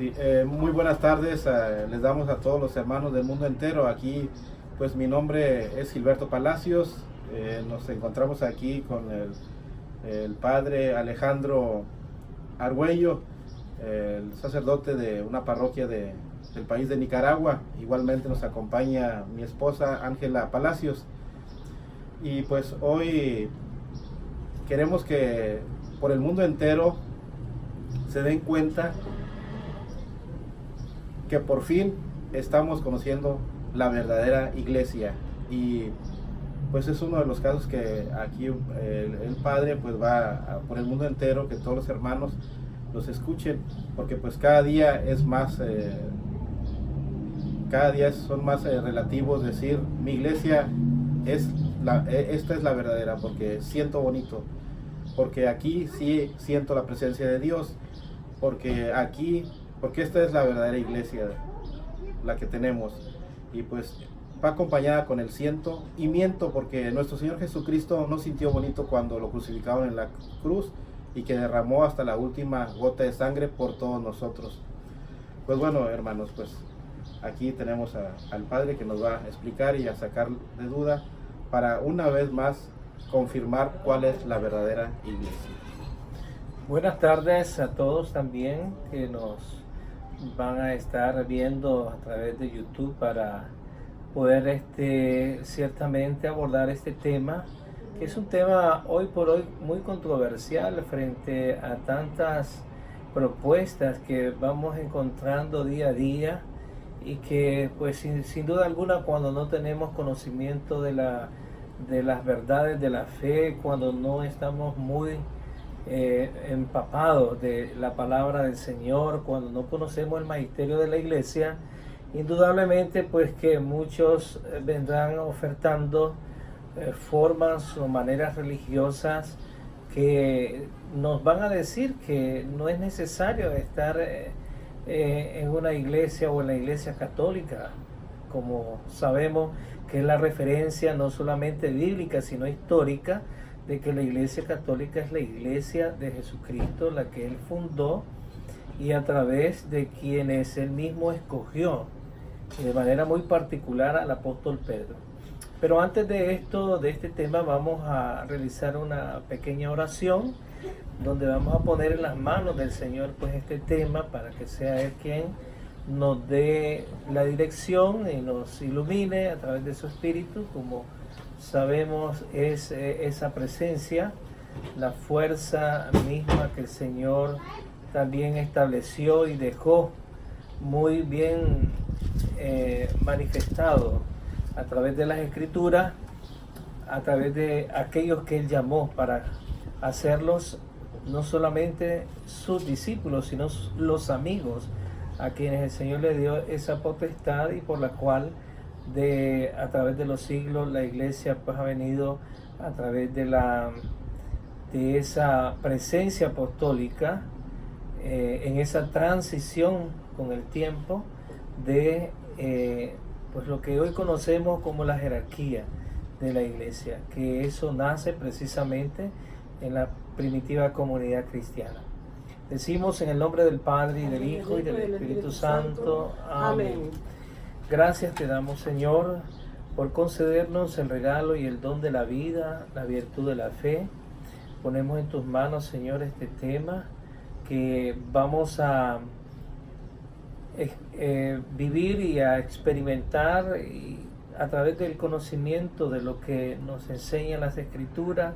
Sí, muy buenas tardes, les damos a todos los hermanos del mundo entero. Aquí, pues mi nombre es Gilberto Palacios. Nos encontramos aquí con el padre Alejandro Argüello, el sacerdote de una parroquia del país de Nicaragua. Igualmente nos acompaña mi esposa Ángela Palacios. Y pues hoy queremos que por el mundo entero se den cuenta que por fin estamos conociendo la verdadera iglesia. Y pues es uno de los casos que aquí el padre pues va por el mundo entero, que todos los hermanos los escuchen, porque pues cada día es más cada día son más relativos decir mi iglesia esta es la verdadera, porque siento bonito, porque aquí sí siento la presencia de Dios, porque esta es la verdadera iglesia, la que tenemos. Y pues va acompañada con el siento y miento, porque nuestro Señor Jesucristo no sintió bonito cuando lo crucificaron en la cruz y que derramó hasta la última gota de sangre por todos nosotros. Pues bueno, hermanos, pues aquí tenemos al Padre que nos va a explicar y a sacar de duda para una vez más confirmar cuál es la verdadera iglesia. Buenas tardes a todos también que nos van a estar viendo a través de YouTube para poder ciertamente abordar este tema, que es un tema hoy por hoy muy controversial frente a tantas propuestas que vamos encontrando día a día y que pues sin duda alguna, cuando no tenemos conocimiento de las verdades de la fe, cuando no estamos muy empapados de la palabra del Señor, cuando no conocemos el magisterio de la iglesia, indudablemente pues que muchos vendrán ofertando formas o maneras religiosas que nos van a decir que no es necesario estar en una iglesia o en la iglesia católica, como sabemos que es la referencia no solamente bíblica sino histórica de que la iglesia católica es la iglesia de Jesucristo, la que él fundó y a través de quienes él mismo escogió, y de manera muy particular al apóstol Pedro. Pero antes de esto, de este tema, vamos a realizar una pequeña oración donde vamos a poner en las manos del Señor pues este tema, para que sea Él quien nos dé la dirección y nos ilumine a través de su Espíritu. Como sabemos, es esa presencia, la fuerza misma que el Señor también estableció y dejó muy bien manifestado a través de las Escrituras, a través de aquellos que Él llamó para hacerlos no solamente sus discípulos, sino los amigos a quienes el Señor le dio esa potestad y por la cual a través de los siglos la iglesia pues ha venido a través de esa presencia apostólica, en esa transición con el tiempo de pues lo que hoy conocemos como la jerarquía de la iglesia, que eso nace precisamente en la primitiva comunidad cristiana. Decimos en el nombre del Padre y del Hijo y del Espíritu Santo. Amén. Gracias te damos, Señor, por concedernos el regalo y el don de la vida, la virtud de la fe. Ponemos en tus manos, Señor, este tema que vamos a vivir y a experimentar, y a través del conocimiento de lo que nos enseñan las Escrituras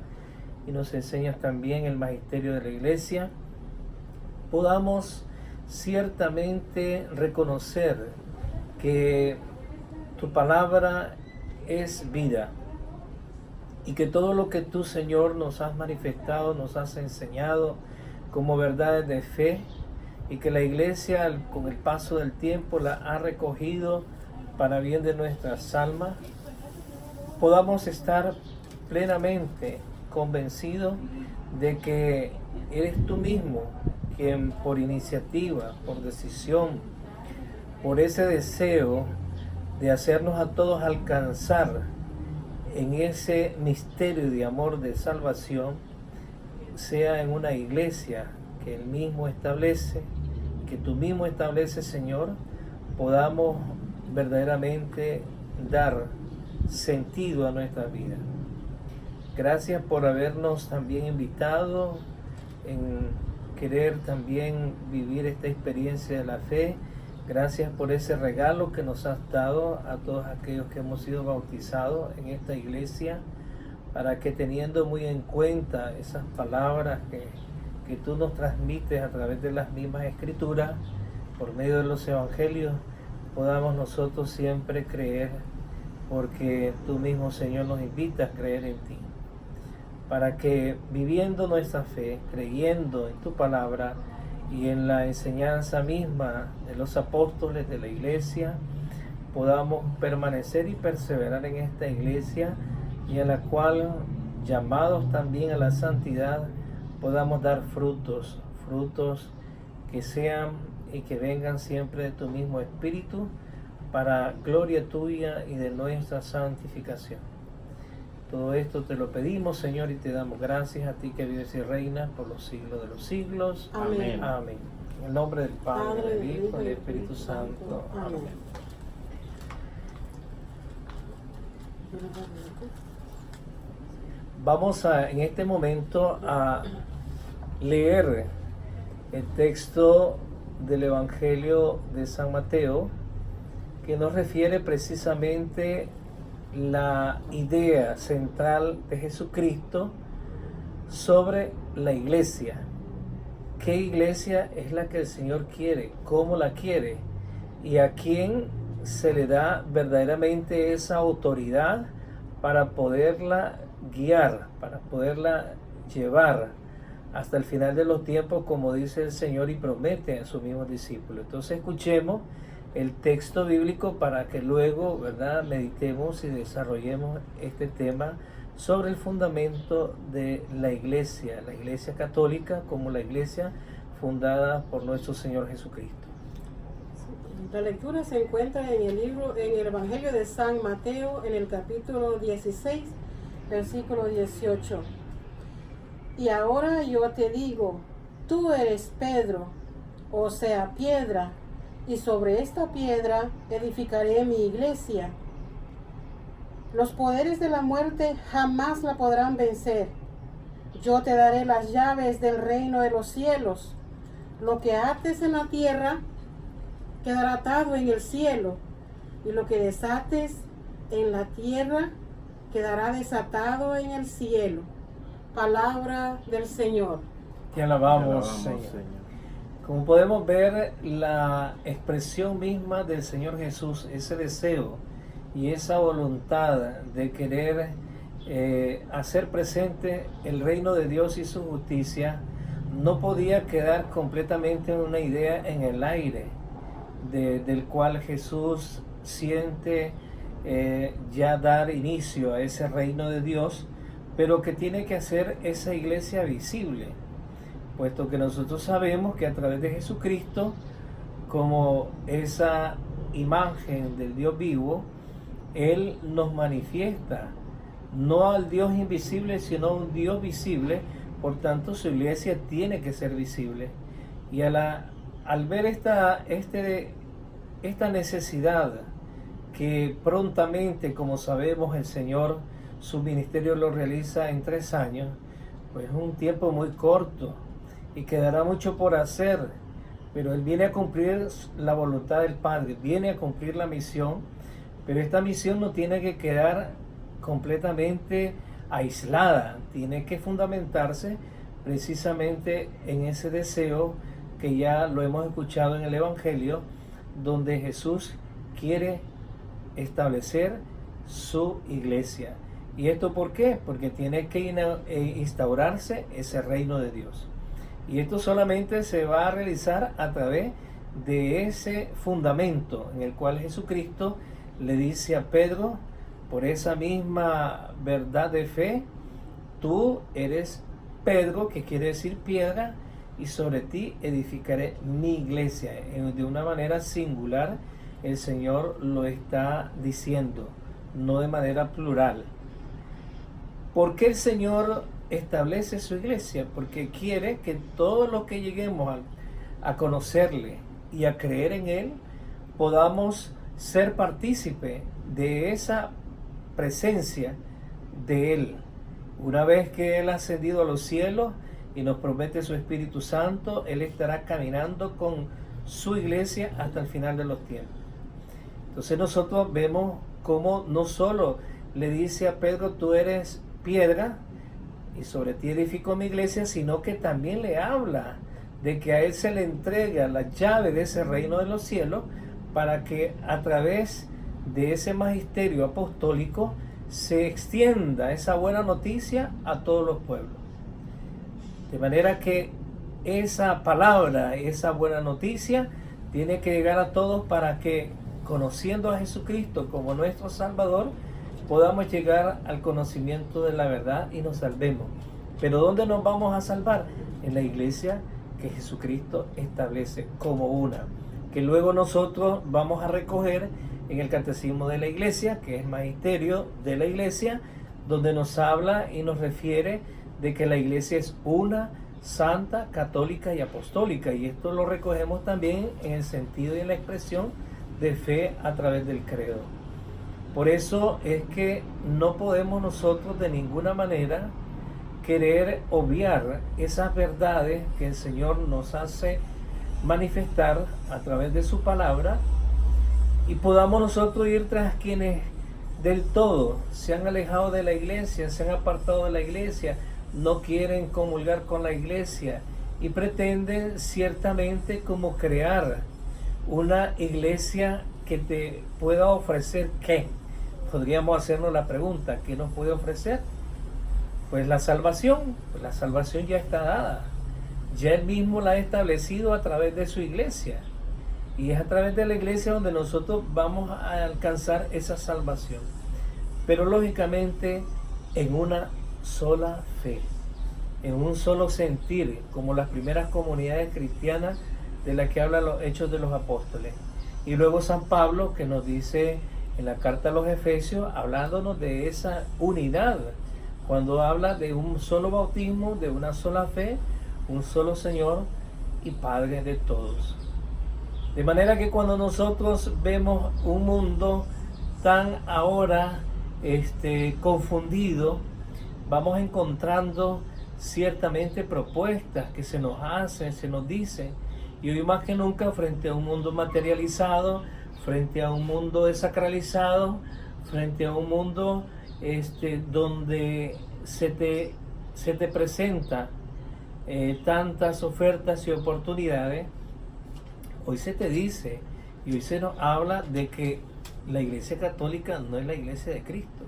y nos enseña también el magisterio de la iglesia, podamos ciertamente reconocer que tu palabra es vida y que todo lo que tú, Señor, nos has manifestado, nos has enseñado como verdades de fe, y que la iglesia con el paso del tiempo la ha recogido para bien de nuestras almas, podamos estar plenamente convencidos de que eres tú mismo quien, por iniciativa, por decisión, por ese deseo de hacernos a todos alcanzar en ese misterio de amor de salvación, sea en una iglesia que Él mismo establece que tú mismo estableces, Señor, podamos verdaderamente dar sentido a nuestra vida. Gracias por habernos también invitado en querer también vivir esta experiencia de la fe. Gracias por ese regalo que nos has dado a todos aquellos que hemos sido bautizados en esta iglesia, para que teniendo muy en cuenta esas palabras que tú nos transmites a través de las mismas escrituras, por medio de los evangelios, podamos nosotros siempre creer, porque tú mismo, Señor, nos invitas a creer en ti, para que viviendo nuestra fe, creyendo en tu palabra y en la enseñanza misma de los apóstoles de la iglesia, podamos permanecer y perseverar en esta iglesia, y en la cual, llamados también a la santidad, podamos dar frutos que sean y que vengan siempre de tu mismo Espíritu, para gloria tuya y de nuestra santificación. Todo esto te lo pedimos, Señor, y te damos gracias a ti que vives y reinas por los siglos de los siglos. Amén. Amén. En el nombre del Padre, del Hijo y del Espíritu Santo. Amén. Vamos en este momento a leer el texto del Evangelio de San Mateo, que nos refiere precisamente la idea central de Jesucristo sobre la iglesia. ¿Qué iglesia es la que el Señor quiere? ¿Cómo la quiere? ¿Y a quién se le da verdaderamente esa autoridad para poderla guiar, para poderla llevar hasta el final de los tiempos, como dice el Señor y promete a sus mismos discípulos? Entonces escuchemos el texto bíblico para que luego, ¿verdad?, meditemos y desarrollemos este tema sobre el fundamento de la iglesia católica, como la iglesia fundada por nuestro Señor Jesucristo. La lectura se encuentra en el Evangelio de San Mateo, en el capítulo 16, versículo 18. Y ahora yo te digo, tú eres Pedro, o sea, piedra, y sobre esta piedra edificaré mi iglesia. Los poderes de la muerte jamás la podrán vencer. Yo te daré las llaves del reino de los cielos. Lo que ates en la tierra quedará atado en el cielo, y lo que desates en la tierra quedará desatado en el cielo. Palabra del Señor. Te alabamos, Señor. Como podemos ver, la expresión misma del Señor Jesús, ese deseo y esa voluntad de querer hacer presente el reino de Dios y su justicia, no podía quedar completamente en una idea en el aire, del cual Jesús siente ya dar inicio a ese reino de Dios, pero que tiene que hacer esa iglesia visible, puesto que nosotros sabemos que a través de Jesucristo, como esa imagen del Dios vivo, Él nos manifiesta no al Dios invisible, sino a un Dios visible. Por tanto, su iglesia tiene que ser visible. Y al ver esta necesidad, que prontamente, como sabemos, el Señor, su ministerio lo realiza en 3 años, pues es un tiempo muy corto y quedará mucho por hacer, pero Él viene a cumplir la voluntad del Padre, viene a cumplir la misión, pero esta misión no tiene que quedar completamente aislada, tiene que fundamentarse precisamente en ese deseo que ya lo hemos escuchado en el Evangelio, donde Jesús quiere establecer su iglesia. ¿Y esto por qué? Porque tiene que instaurarse ese reino de Dios. Y esto solamente se va a realizar a través de ese fundamento en el cual Jesucristo le dice a Pedro, por esa misma verdad de fe, tú eres Pedro, que quiere decir piedra, y sobre ti edificaré mi iglesia. De una manera singular, el Señor lo está diciendo, no de manera plural. ¿Por qué el Señor establece su iglesia? Porque quiere que todos los que lleguemos a conocerle y a creer en Él, podamos ser partícipe de esa presencia de Él. Una vez que Él ha ascendido a los cielos y nos promete su Espíritu Santo, Él estará caminando con su iglesia hasta el final de los tiempos. Entonces nosotros vemos cómo no solo le dice a Pedro, tú eres piedra y sobre ti edifico mi iglesia, sino que también le habla de que a Él se le entrega la llave de ese reino de los cielos para que a través de ese magisterio apostólico se extienda esa buena noticia a todos los pueblos. De manera que esa palabra, esa buena noticia, tiene que llegar a todos para que, conociendo a Jesucristo como nuestro Salvador, podamos llegar al conocimiento de la verdad y nos salvemos. Pero ¿dónde nos vamos a salvar? En la iglesia que Jesucristo establece como una, que luego nosotros vamos a recoger en el Catecismo de la Iglesia, que es magisterio de la Iglesia, donde nos habla y nos refiere de que la Iglesia es una, santa, católica y apostólica, y esto lo recogemos también en el sentido y en la expresión de fe a través del credo. Por eso es que no podemos nosotros de ninguna manera querer obviar esas verdades que el Señor nos hace manifestar a través de su palabra, y podamos nosotros ir tras quienes del todo se han alejado de la iglesia, se han apartado de la iglesia, no quieren comulgar con la iglesia y pretenden ciertamente como crear una iglesia que te pueda ofrecer ¿qué? Podríamos hacernos la pregunta, ¿qué nos puede ofrecer? Pues la salvación. Pues la salvación ya está dada, ya Él mismo la ha establecido a través de su iglesia, y es a través de la iglesia donde nosotros vamos a alcanzar esa salvación, pero lógicamente en una sola fe, en un solo sentir, como las primeras comunidades cristianas de las que hablan los Hechos de los Apóstoles. Y luego San Pablo, que nos dice en la carta a los Efesios, hablándonos de esa unidad, cuando habla de un solo bautismo, de una sola fe, un solo Señor y Padre de todos. De manera que cuando nosotros vemos un mundo tan ahora confundido, vamos encontrando ciertamente propuestas que se nos hacen, se nos dicen, y hoy más que nunca frente a un mundo materializado, frente a un mundo desacralizado, frente a un mundo donde se te presenta tantas ofertas y oportunidades, hoy se te dice y hoy se nos habla de que la Iglesia Católica no es la Iglesia de Cristo,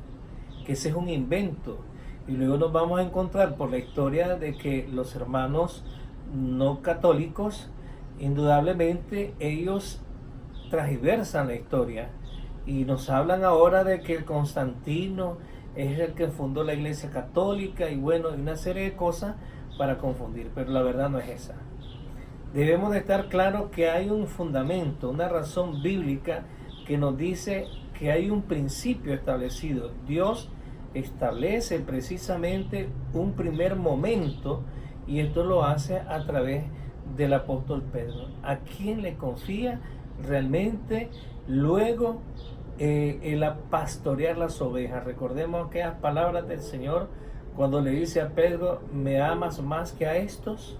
que ese es un invento. Y luego nos vamos a encontrar por la historia de que los hermanos no católicos, indudablemente ellos transversan la historia y nos hablan ahora de que Constantino es el que fundó la Iglesia Católica, y bueno, hay una serie de cosas para confundir, pero la verdad no es esa. Debemos de estar claros que hay un fundamento, una razón bíblica que nos dice que hay un principio establecido. Dios establece precisamente un primer momento, y esto lo hace a través del apóstol Pedro, a quien le confía realmente luego el pastorear las ovejas. Recordemos aquellas palabras del Señor cuando le dice a Pedro, ¿me amas más que a estos?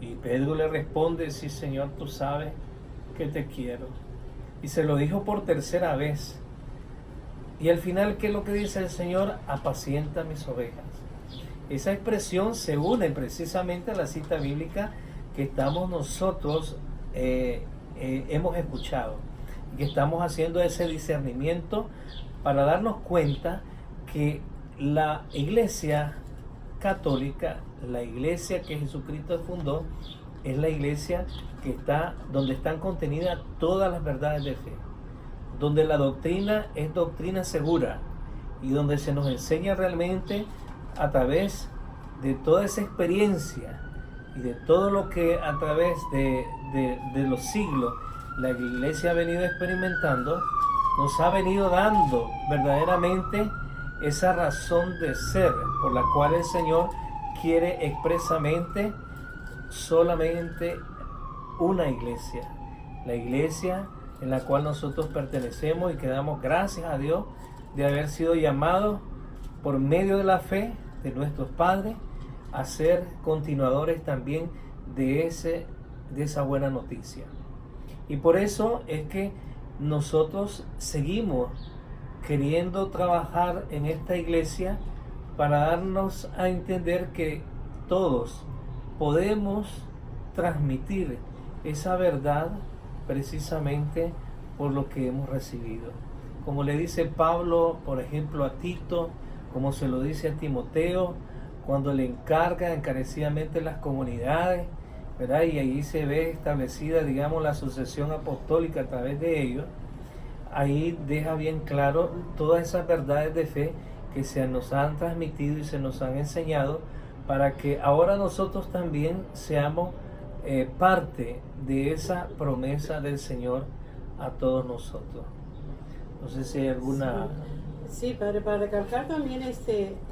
Y Pedro le responde, sí Señor, tú sabes que te quiero. Y se lo dijo por tercera vez. Y al final, ¿qué es lo que dice el Señor? Apacienta mis ovejas. Esa expresión se une precisamente a la cita bíblica que estamos nosotros hemos escuchado, y que estamos haciendo ese discernimiento para darnos cuenta que la Iglesia Católica, la iglesia que Jesucristo fundó, es la iglesia que está donde están contenidas todas las verdades de fe, donde la doctrina es doctrina segura, y donde se nos enseña realmente a través de toda esa experiencia y de todo lo que a través de los siglos la iglesia ha venido experimentando, nos ha venido dando verdaderamente esa razón de ser por la cual el Señor quiere expresamente solamente una iglesia, la iglesia en la cual nosotros pertenecemos y que damos gracias a Dios de haber sido llamados por medio de la fe de nuestros padres a ser continuadores también de esa buena noticia. Y por eso es que nosotros seguimos queriendo trabajar en esta iglesia para darnos a entender que todos podemos transmitir esa verdad precisamente por lo que hemos recibido. Como le dice Pablo, por ejemplo, a Tito, como se lo dice a Timoteo, cuando le encarga encarecidamente las comunidades, ¿verdad? Y ahí se ve establecida, digamos, la sucesión apostólica a través de ellos. Ahí deja bien claro todas esas verdades de fe que se nos han transmitido y se nos han enseñado para que ahora nosotros también seamos parte de esa promesa del Señor a todos nosotros. No sé si hay alguna... Sí, padre, para recalcar también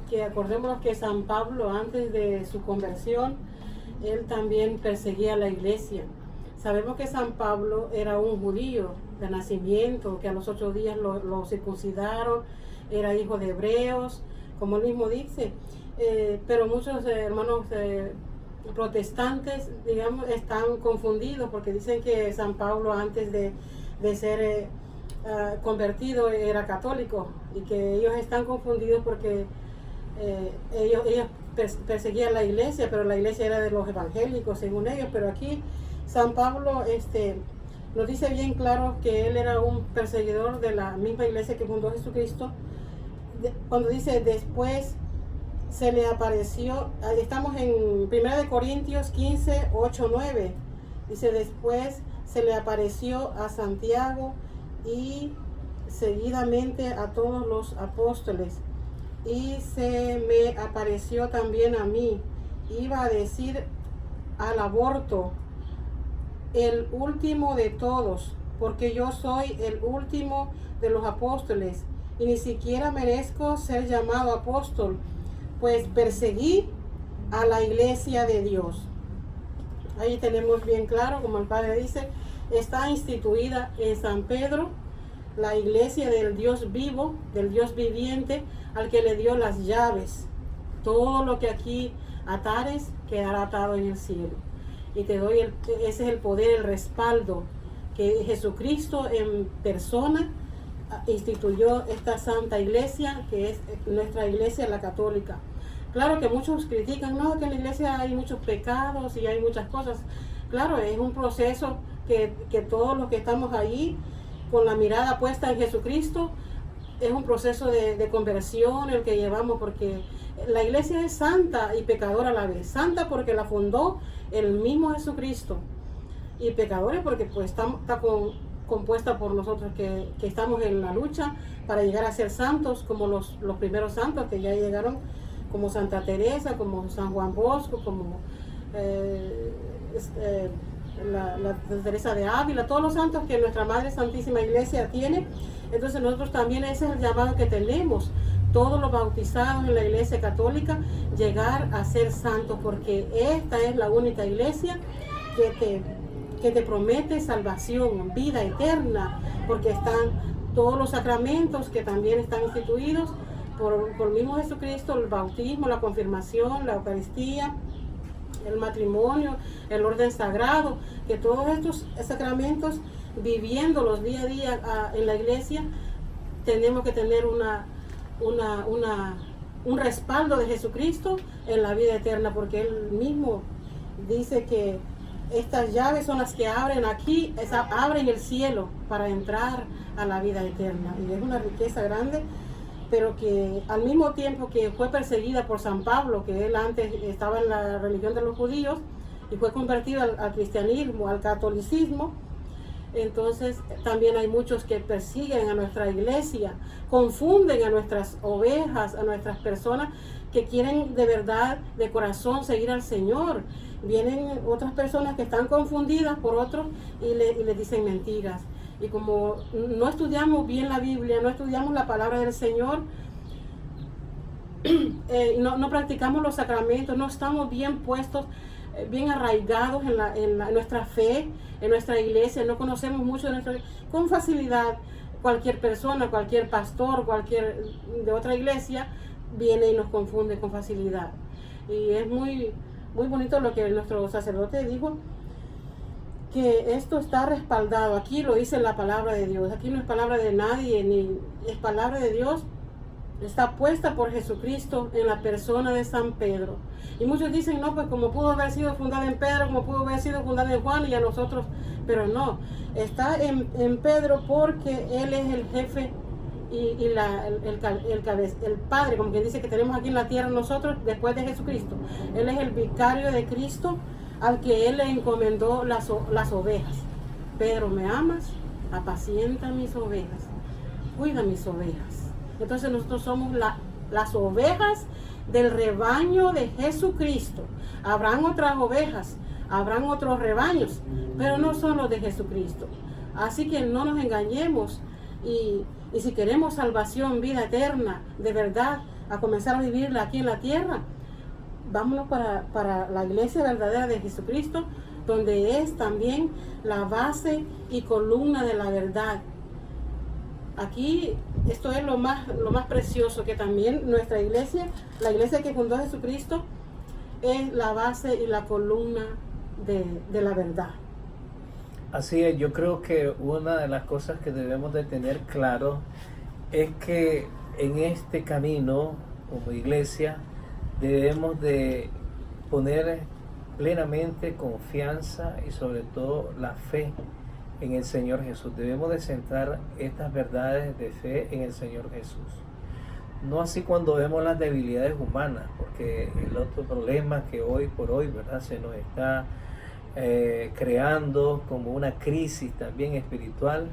que acordémonos que San Pablo, antes de su conversión, él también perseguía a la iglesia. Sabemos que San Pablo era un judío de nacimiento, que a los 8 días lo circuncidaron, era hijo de hebreos, como él mismo dice. Pero muchos hermanos protestantes, digamos, están confundidos porque dicen que San Pablo antes de ser convertido era católico, y que ellos están confundidos porque ellos perseguían la iglesia, pero la iglesia era de los evangélicos según ellos. Pero aquí San Pablo nos dice bien claro que él era un perseguidor de la misma iglesia que fundó Jesucristo. Cuando dice después se le apareció, estamos en 1 Corintios 15, 8, 9, dice después se le apareció a Santiago y seguidamente a todos los apóstoles, y se me apareció también a mí. Iba a decir al aborto, el último de todos, porque yo soy el último de los apóstoles y ni siquiera merezco ser llamado apóstol, pues perseguí a la iglesia de Dios. Ahí tenemos bien claro, como el Padre dice, está instituida en San Pedro la iglesia del Dios vivo, del Dios viviente, al que le dio las llaves. Todo lo que aquí atares quedará atado en el cielo. Y te doy ese es el poder, el respaldo, que Jesucristo en persona instituyó esta santa iglesia, que es nuestra iglesia, la católica. Claro que muchos critican, no, que en la iglesia hay muchos pecados y hay muchas cosas. Claro, es un proceso que todos los que estamos ahí con la mirada puesta en Jesucristo, es un proceso de conversión el que llevamos, porque la iglesia es santa y pecadora a la vez. Santa porque la fundó el mismo Jesucristo, y pecadores porque pues está compuesta por nosotros que estamos en la lucha para llegar a ser santos, como los primeros santos que ya llegaron, como Santa Teresa, como San Juan Bosco, como la Teresa de Ávila, todos los santos que nuestra Madre Santísima Iglesia tiene. Entonces nosotros también, ese es el llamado que tenemos, todos los bautizados en la Iglesia Católica, llegar a ser santos, porque esta es la única iglesia que te promete salvación, vida eterna, porque están todos los sacramentos que también están instituidos por el mismo Jesucristo, el bautismo, la confirmación, la Eucaristía, el matrimonio, el orden sagrado, que todos estos sacramentos, viviéndolos día a día en la iglesia, tenemos que tener un respaldo de Jesucristo en la vida eterna, porque Él mismo dice que estas llaves son las que abren aquí, abren el cielo para entrar a la vida eterna. Y es una riqueza grande, pero que al mismo tiempo que fue perseguida por San Pablo, que él antes estaba en la religión de los judíos y fue convertido al cristianismo, al catolicismo, entonces también hay muchos que persiguen a nuestra iglesia, confunden a nuestras ovejas, a nuestras personas que quieren de verdad, de corazón, seguir al Señor. Vienen otras personas que están confundidas por otros y les dicen mentiras. Y como no estudiamos bien la Biblia, no estudiamos la palabra del Señor, no practicamos los sacramentos, no estamos bien puestos bien arraigados en nuestra fe, en nuestra iglesia, no conocemos mucho de nuestra, con facilidad cualquier persona, cualquier pastor, cualquier de otra iglesia viene y nos confunde con facilidad. Y es muy bonito lo que nuestro sacerdote dijo, que esto está respaldado. Aquí lo dice la palabra de Dios. Aquí no es palabra de nadie, ni es palabra de Dios. Está puesta por Jesucristo en la persona de San Pedro. Y muchos dicen, no, pues como pudo haber sido fundada en Pedro, como pudo haber sido fundada en Juan y a nosotros, pero no, está en Pedro porque él es el jefe y el Padre, como quien dice que tenemos aquí en la tierra nosotros después de Jesucristo. Él es el vicario de Cristo al que él le encomendó las ovejas. Pedro, ¿me amas? Apacienta mis ovejas, cuida mis ovejas. Entonces nosotros somos las ovejas del rebaño de Jesucristo. Habrán otras ovejas, habrán otros rebaños, pero no son los de Jesucristo. Así que no nos engañemos y si queremos salvación, vida eterna, de verdad, a comenzar a vivirla aquí en la tierra, vámonos para la iglesia verdadera de Jesucristo, donde es también la base y columna de la verdad. Aquí esto es lo más precioso, que también nuestra iglesia, la iglesia que fundó Jesucristo, es la base y la columna de la verdad. Así es, yo creo que una de las cosas que debemos de tener claro es que en este camino como iglesia debemos de poner plenamente confianza y sobre todo la fe en el Señor Jesús. Debemos de centrar estas verdades de fe en el Señor Jesús. No así cuando vemos las debilidades humanas, porque el otro problema que hoy por hoy, ¿verdad?, se nos está creando como una crisis también espiritual,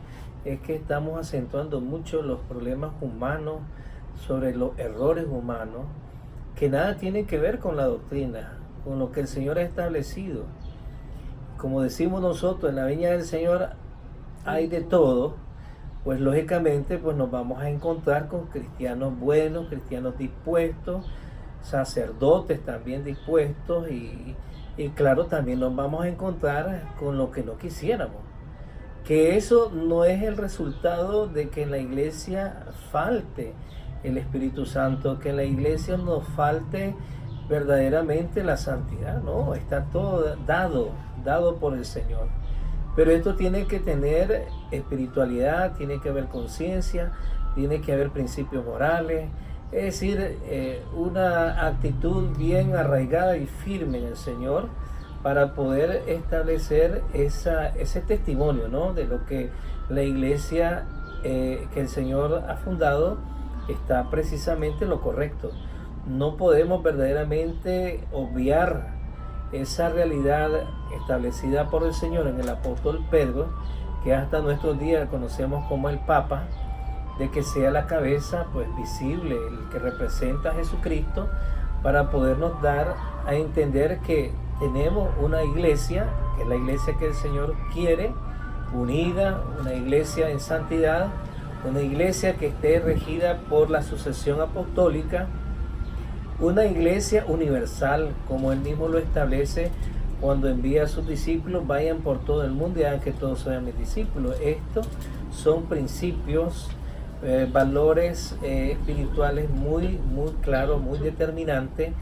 es que estamos acentuando mucho los problemas humanos sobre los errores humanos, que nada tienen que ver con la doctrina, con lo que el Señor ha establecido. Como decimos nosotros, en la viña del Señor hay de todo, pues lógicamente pues nos vamos a encontrar con cristianos buenos, cristianos dispuestos, sacerdotes también dispuestos y claro, también nos vamos a encontrar con lo que no quisiéramos. Que eso no es el resultado de que en la iglesia falte el Espíritu Santo, que en la iglesia nos falte verdaderamente la santidad, no, está todo dado por el Señor. Pero esto tiene que tener espiritualidad, tiene que haber conciencia, tiene que haber principios morales, es decir, una actitud bien arraigada y firme en el Señor para poder establecer ese testimonio, ¿no?, de lo que la iglesia que el Señor ha fundado está precisamente lo correcto. No podemos verdaderamente obviar esa realidad establecida por el Señor en el apóstol Pedro, que hasta nuestros días conocemos como el Papa, de que sea la cabeza pues visible, el que representa a Jesucristo, para podernos dar a entender que tenemos una iglesia, que es la iglesia que el Señor quiere, unida, una iglesia en santidad, una iglesia que esté regida por la sucesión apostólica, una iglesia universal, como él mismo lo establece cuando envía a sus discípulos, vayan por todo el mundo y hagan que todos sean mis discípulos. Estos son principios, valores espirituales muy claros, muy determinantes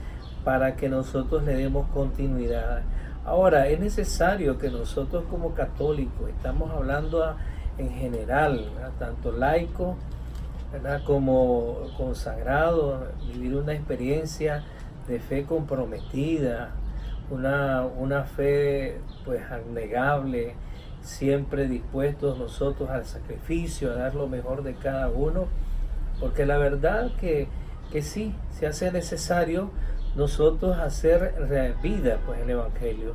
para que nosotros le demos continuidad. Ahora, es necesario que nosotros como católicos, estamos hablando en general, ¿verdad?, tanto laicos, ¿verdad?, como consagrados, vivir una experiencia de fe comprometida, una fe pues abnegable, siempre dispuestos nosotros al sacrificio, a dar lo mejor de cada uno, porque la verdad que sí, se hace necesario nosotros hacer vida pues el Evangelio.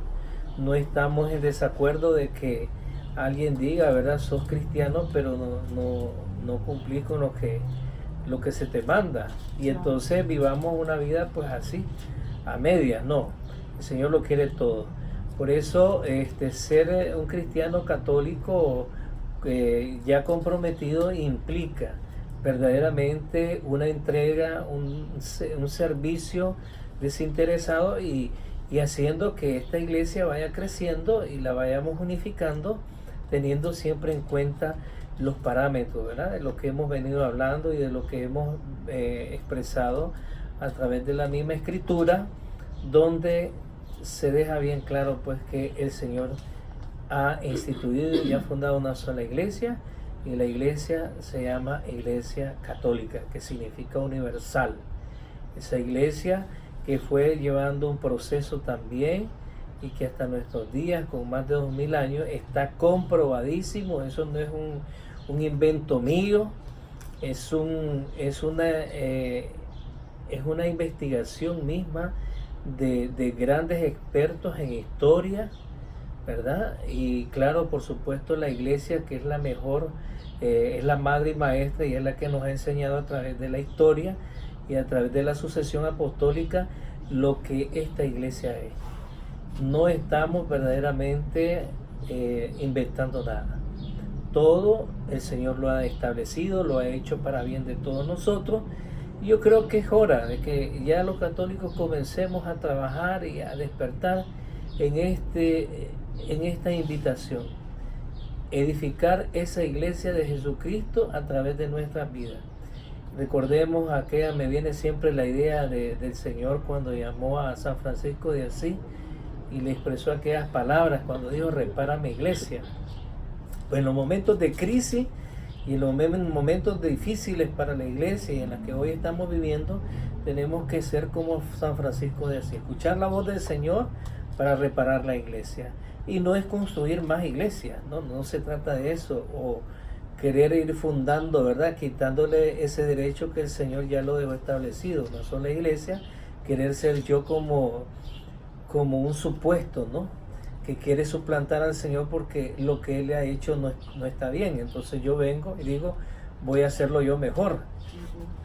No estamos en desacuerdo de que alguien diga, ¿verdad?, sos cristiano, pero no cumplís con lo que se te manda, y entonces vivamos una vida pues así, a medias. No, el Señor lo quiere todo. Por eso ser un cristiano católico ya comprometido implica verdaderamente una entrega, un servicio desinteresado y y haciendo que esta iglesia vaya creciendo y la vayamos unificando, teniendo siempre en cuenta los parámetros, ¿verdad? De lo que hemos venido hablando y de lo que hemos expresado a través de la misma escritura, donde se deja bien claro pues que el Señor ha instituido y ha fundado una sola iglesia, y la iglesia se llama Iglesia Católica, que significa universal. Esa iglesia que fue llevando un proceso también y que hasta nuestros días, con más de 2000 años, está comprobadísimo. Eso no es un invento mío, es una investigación misma de grandes expertos en historia, ¿verdad? Y claro, por supuesto, la iglesia, que es la mejor, es la madre y maestra, y es la que nos ha enseñado a través de la historia y a través de la sucesión apostólica lo que esta iglesia es. No estamos verdaderamente inventando nada. Todo el Señor lo ha establecido, lo ha hecho para bien de todos nosotros. Y yo creo que es hora de que ya los católicos comencemos a trabajar y a despertar en esta invitación. Edificar esa iglesia de Jesucristo a través de nuestras vidas. Recordemos me viene siempre la idea del Señor cuando llamó a San Francisco de Asís y le expresó aquellas palabras cuando dijo: repara mi iglesia. Pues en los momentos de crisis y en los momentos difíciles para la iglesia y en los que hoy estamos viviendo, tenemos que ser como San Francisco de Asís, escuchar la voz del Señor para reparar la iglesia. Y no es construir más iglesias, no se trata de eso, o querer ir fundando, ¿verdad? Quitándole ese derecho que el Señor ya lo dejó establecido, una sola iglesia, querer ser yo como un supuesto, ¿no? Que quiere suplantar al Señor porque lo que Él le ha hecho no está bien. Entonces yo vengo y digo, voy a hacerlo yo mejor.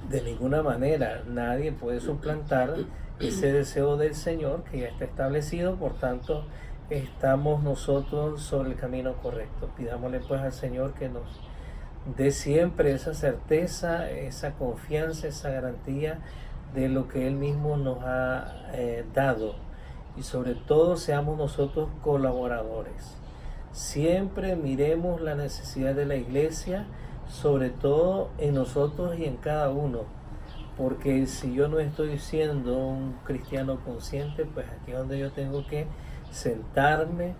De ninguna manera, nadie puede suplantar ese deseo del Señor que ya está establecido. Por tanto, estamos nosotros sobre el camino correcto. Pidámosle pues al Señor que nos dé siempre esa certeza, esa confianza, esa garantía de lo que Él mismo nos ha dado. Y sobre todo seamos nosotros colaboradores. Siempre miremos la necesidad de la iglesia, sobre todo en nosotros y en cada uno. Porque si yo no estoy siendo un cristiano consciente, pues aquí es donde yo tengo que sentarme,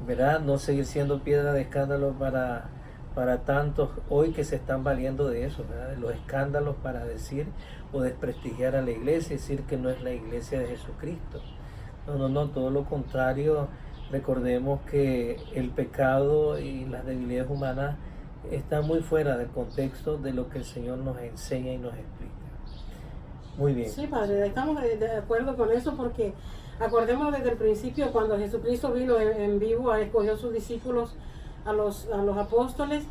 ¿verdad? No seguir siendo piedra de escándalo para tantos hoy que se están valiendo de eso, ¿verdad? De los escándalos para decir o desprestigiar a la iglesia, decir que no es la iglesia de Jesucristo. No, todo lo contrario. Recordemos que el pecado y las debilidades humanas están muy fuera del contexto de lo que el Señor nos enseña y nos explica. Muy bien. Sí, Padre, estamos de acuerdo con eso, porque acordémonos desde el principio, cuando Jesucristo vino en vivo, escogió a sus discípulos, a los apóstoles,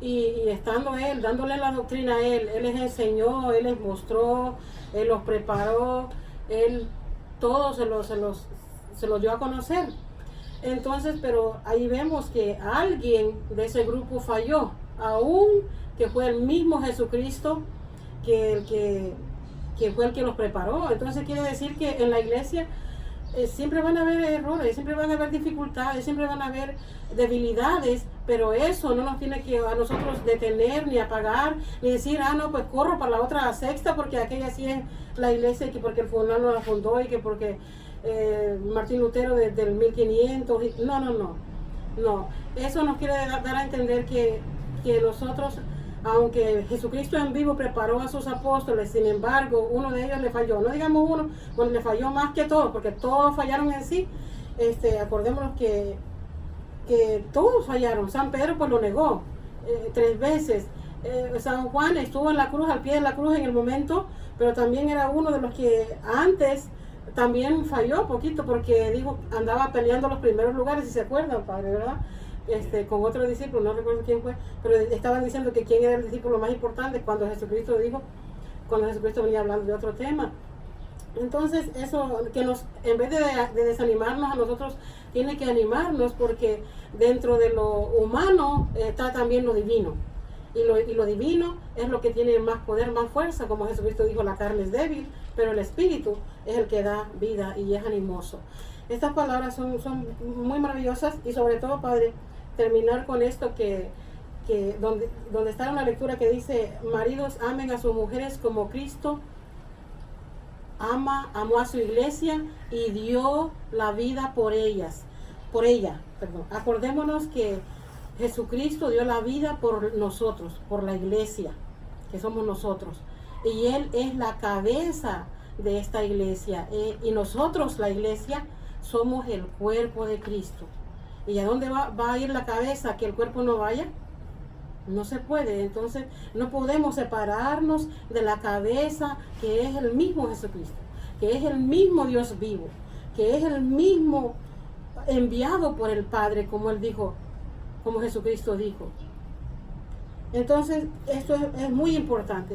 y estando Él, dándole la doctrina a Él les enseñó, Él les mostró, Él los preparó, Él todo se los dio a conocer. Entonces, pero ahí vemos que alguien de ese grupo falló, aún que fue el mismo Jesucristo que fue el que los preparó. Entonces quiere decir que en la iglesia siempre van a haber errores, siempre van a haber dificultades, siempre van a haber debilidades, pero eso no nos tiene que a nosotros detener, ni apagar, ni decir, no, pues corro para la otra sexta, porque aquella sí es la iglesia, que porque el fulano la fundó, y que porque Martín Lutero desde el 1500, no, eso nos quiere dar a entender que nosotros, aunque Jesucristo en vivo preparó a sus apóstoles, sin embargo, uno de ellos le falló. No digamos uno, bueno, le falló más que todos, porque todos fallaron en sí. Acordémonos que todos fallaron. San Pedro pues lo negó 3 veces. San Juan estuvo en la cruz, al pie de la cruz en el momento, pero también era uno de los que antes también falló poquito, porque dijo, andaba peleando los primeros lugares, si se acuerdan, Padre, ¿verdad? Con otro discípulo, no recuerdo quién fue, pero estaban diciendo que quién era el discípulo más importante cuando Jesucristo venía hablando de otro tema. Entonces eso, que en vez de desanimarnos a nosotros, tiene que animarnos, porque dentro de lo humano está también lo divino. Y lo divino es lo que tiene más poder, más fuerza, como Jesucristo dijo, la carne es débil, pero el espíritu es el que da vida y es animoso. Estas palabras son muy maravillosas y sobre todo, Padre, terminar con esto que donde está en la lectura que dice: maridos, amen a sus mujeres como Cristo amó a su iglesia y dio la vida por ella. Acordémonos que Jesucristo dio la vida por nosotros, por la iglesia, que somos nosotros. Y Él es la cabeza de esta iglesia. Y nosotros, la iglesia, somos el cuerpo de Cristo. ¿Y a dónde va a ir la cabeza? ¿Que el cuerpo no vaya? No se puede. Entonces no podemos separarnos de la cabeza, que es el mismo Jesucristo, que es el mismo Dios vivo, que es el mismo enviado por el Padre, como Él dijo, como Jesucristo dijo. Entonces esto es muy importante.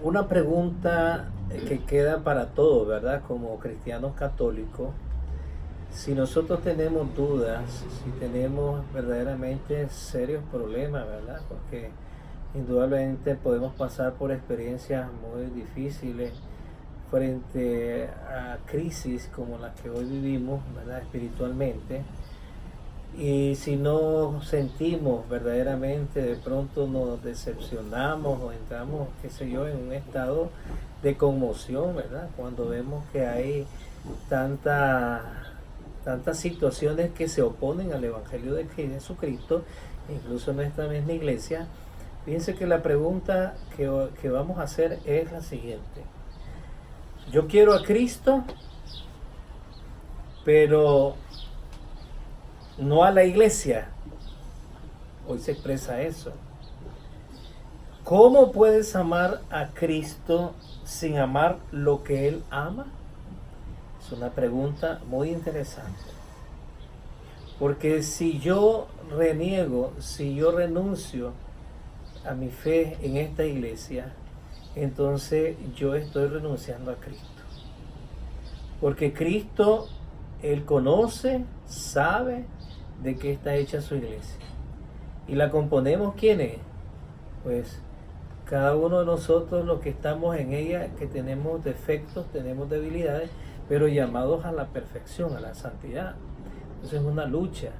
Una pregunta que queda para todos, ¿verdad? Como cristianos católicos, si nosotros tenemos dudas, si tenemos verdaderamente serios problemas, ¿verdad? Porque indudablemente podemos pasar por experiencias muy difíciles frente a crisis como las que hoy vivimos, ¿verdad? Espiritualmente. Y si no sentimos verdaderamente, de pronto nos decepcionamos o entramos, qué sé yo, en un estado de conmoción, ¿verdad? Cuando vemos que hay tantas situaciones que se oponen al Evangelio de Jesucristo, incluso en esta misma iglesia. Fíjense que la pregunta que vamos a hacer es la siguiente: yo quiero a Cristo, pero no a la iglesia. Hoy se expresa eso. ¿Cómo puedes amar a Cristo sin amar lo que Él ama? Es una pregunta muy interesante. Porque si yo reniego, si yo renuncio a mi fe en esta iglesia, entonces yo estoy renunciando a Cristo. Porque Cristo, Él conoce, sabe de qué está hecha su iglesia. ¿Y la componemos quiénes? Pues cada uno de nosotros, los que estamos en ella, que tenemos defectos, tenemos debilidades, pero llamados a la perfección, a la santidad. Entonces es una lucha.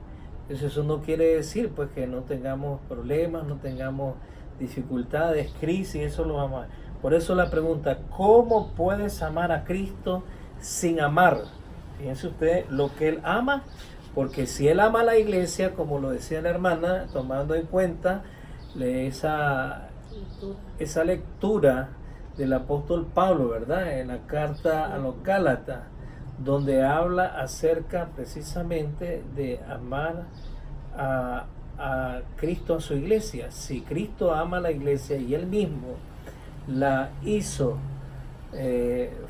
Entonces eso no quiere decir pues que no tengamos problemas, no tengamos dificultades, crisis, eso lo vamos a ver. Por eso la pregunta: ¿cómo puedes amar a Cristo sin amar? Fíjense usted lo que Él ama, porque si Él ama a la iglesia, como lo decía la hermana, tomando en cuenta esa lectura del apóstol Pablo, ¿verdad? En la carta a los Gálatas, donde habla acerca precisamente de amar a Cristo, a su iglesia. Si Cristo ama a la iglesia y Él mismo la hizo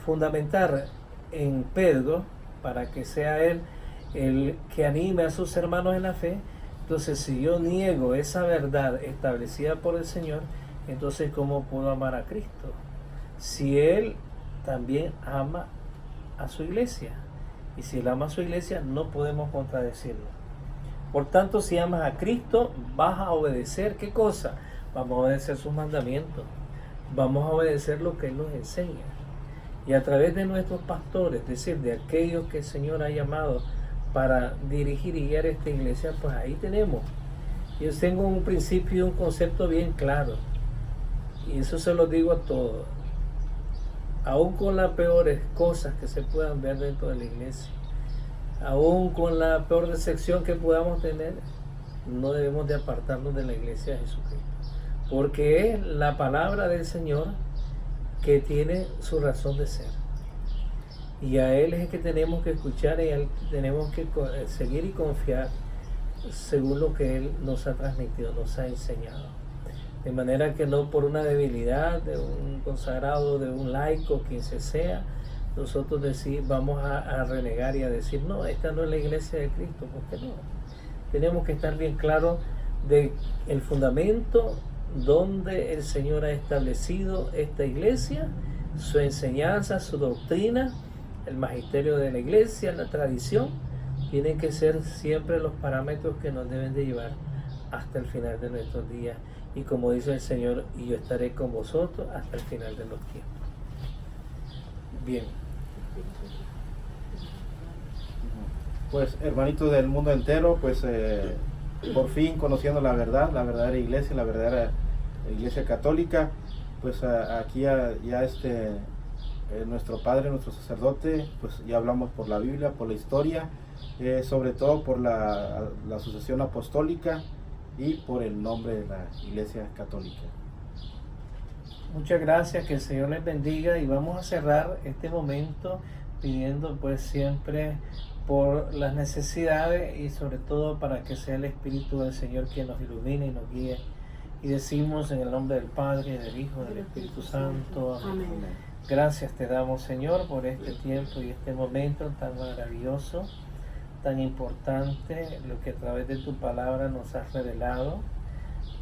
fundamentar en Pedro, para que sea Él el que anime a sus hermanos en la fe, entonces si yo niego esa verdad establecida por el Señor, entonces ¿cómo puedo amar a Cristo? Si Él también ama a su iglesia, y si Él ama a su iglesia, no podemos contradecirlo. Por tanto, si amas a Cristo, vas a obedecer, ¿qué cosa? Vamos a obedecer sus mandamientos, vamos a obedecer lo que Él nos enseña. Y a través de nuestros pastores, es decir, de aquellos que el Señor ha llamado para dirigir y guiar esta iglesia, pues ahí tenemos. Yo tengo un principio y un concepto bien claro, y eso se lo digo a todos. Aún con las peores cosas que se puedan ver dentro de la iglesia, aún con la peor decepción que podamos tener, no debemos de apartarnos de la iglesia de Jesucristo, porque es la palabra del Señor que tiene su razón de ser, y a Él es el que tenemos que escuchar, y a Él tenemos que seguir y confiar según lo que Él nos ha transmitido, nos ha enseñado. De manera que no por una debilidad de un consagrado, de un laico, quien se sea, nosotros vamos a renegar y a decir: no, esta no es la iglesia de Cristo. ¿Por qué no? Tenemos que estar bien claros de el fundamento donde el Señor ha establecido esta iglesia, su enseñanza, su doctrina, el magisterio de la iglesia, la tradición, tienen que ser siempre los parámetros que nos deben de llevar hasta el final de nuestros días. Y como dice el Señor: y yo estaré con vosotros hasta el final de los tiempos. Bien. Pues hermanitos del mundo entero, pues por fin conociendo la verdad, la verdadera iglesia, la verdadera iglesia católica, pues aquí ya nuestro padre, nuestro sacerdote, pues ya hablamos por la Biblia, por la historia, sobre todo por la sucesión apostólica y por el nombre de la iglesia católica. Muchas gracias, que el Señor les bendiga, y vamos a cerrar este momento pidiendo pues siempre por las necesidades y sobre todo para que sea el Espíritu del Señor quien nos ilumine y nos guíe. Y decimos en el nombre del Padre, del Hijo, del Espíritu Santo. Amén. Gracias te damos, Señor, por este tiempo y este momento tan maravilloso, tan importante, lo que a través de tu palabra nos has revelado.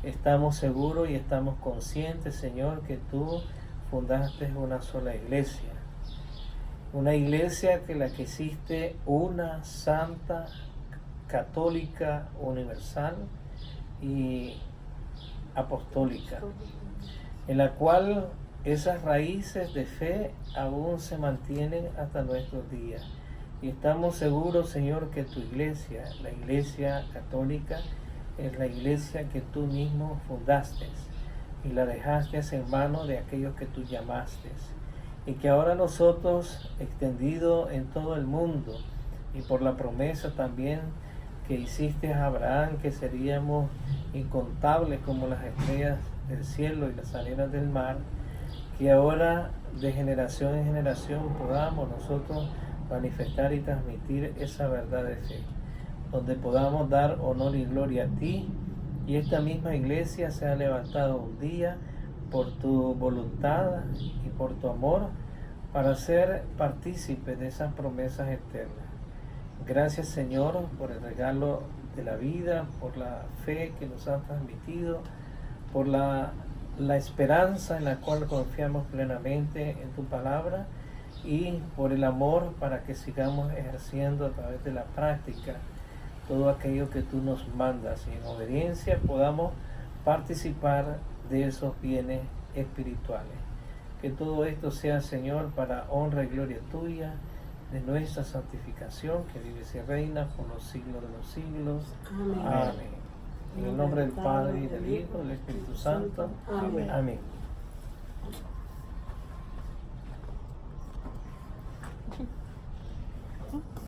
Estamos seguros y estamos conscientes, Señor, que tú fundaste una sola iglesia. Una iglesia que la que hiciste una santa, católica, universal y apostólica, en la cual esas raíces de fe aún se mantienen hasta nuestros días. Y estamos seguros, Señor, que tu iglesia, la iglesia católica, es la iglesia que tú mismo fundaste y la dejaste en manos de aquellos que tú llamaste. Y que ahora nosotros, extendido en todo el mundo, y por la promesa también que hiciste a Abraham, que seríamos incontables como las estrellas del cielo y las arenas del mar, que ahora de generación en generación podamos nosotros manifestar y transmitir esa verdad de fe, donde podamos dar honor y gloria a ti, y esta misma iglesia se ha levantado un día por tu voluntad y por tu amor para ser partícipe de esas promesas eternas. Gracias, Señor, por el regalo de la vida, por la fe que nos has transmitido, por la esperanza en la cual confiamos plenamente en tu palabra, y por el amor para que sigamos ejerciendo a través de la práctica todo aquello que tú nos mandas, y en obediencia podamos participar de esos bienes espirituales. Que todo esto sea, Señor, para honra y gloria tuya, de nuestra santificación, que vives y reina por los siglos de los siglos. Amén. Amén. En el nombre del Padre, y del Hijo, y del Espíritu Santo. Amén. Amén.